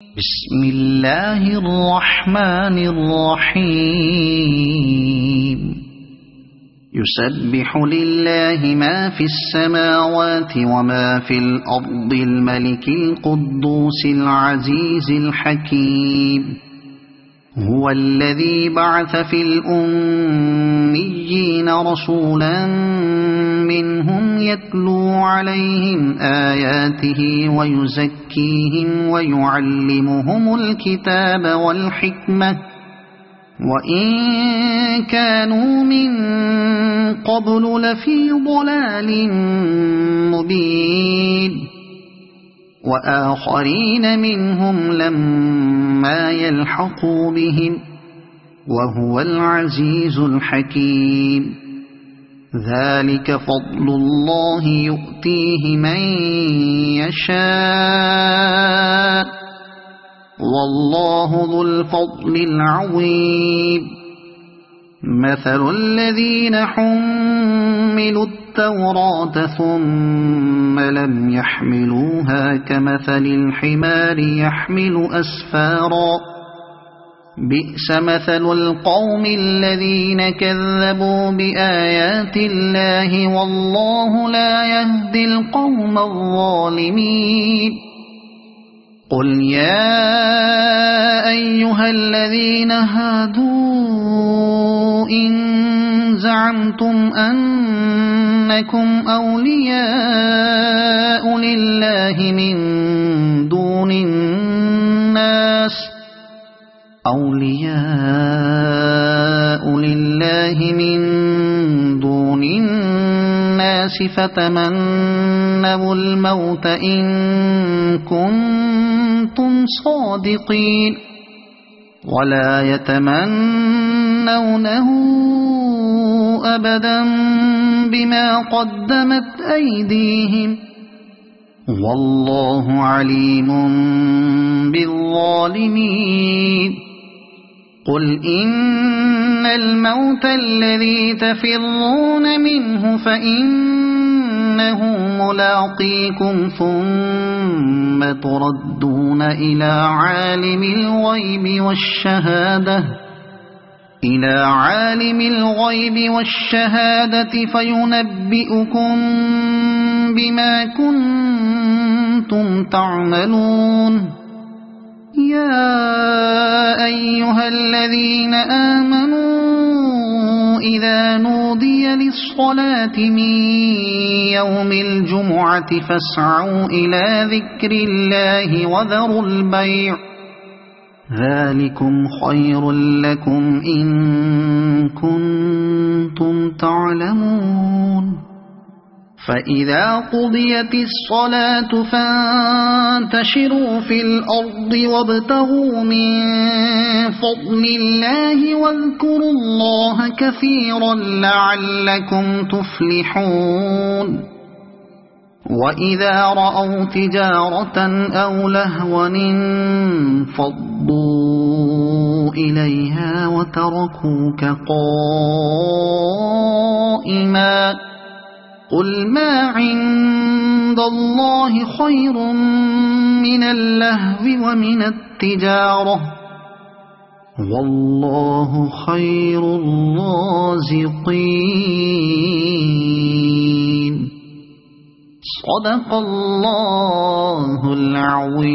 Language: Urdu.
بسم اللہ الرحمن الرحیم يسبح لله ما في السماوات وما في الأرض الملك القدوس العزيز الحكيم هو الذي بعث في الأميين رسولا منهم يتلو عليهم آياته ويزكيهم ويعلمهم الكتاب والحكمة وإن كانوا من قبل لفي ضلال مبين وآخرين منهم لما يلحقوا بهم وهو العزيز الحكيم ذلك فضل الله يؤتيه من يشاء والله ذو الفضل العظيم مثل الذين حملوا التوراة ثم لم يحملوها كمثل الحمار يحمل أسفارا بئس مثل القوم الذين كذبوا بآيات الله والله لا يهدي القوم الظالمين قل يا أيها الذين هادوا إن زعمتم أنكم أولياء لله من دون الناس فتمنوا الموت إن كنتم صادقين ولا يتمنونه أبدا بما قدمت أيديهم والله عليم بالظالمين قل إن الموت الذي تفرون منه فإنه ملاقيكم ثم تردون إلى عالم الغيب والشهادة فينبئكم بما كنتم تعملون يا أيها الذين آمنوا إذا نودي للصلاة من يوم الجمعة فاسعوا إلى ذكر الله وذروا البيع ذلكم خير لكم إن كنتم تعلمون فإذا قضيت الصلاة فانتشروا في الأرض وابتغوا من فضل الله واذكروا الله كثيرا لعلكم تفلحون وإذا رأوا تجارة أو لهوا انفضوا إليها وتركوك قائما قل ما عند الله خير من اللهو ومن التجارة والله خير الرازقين صدق الله العظيم.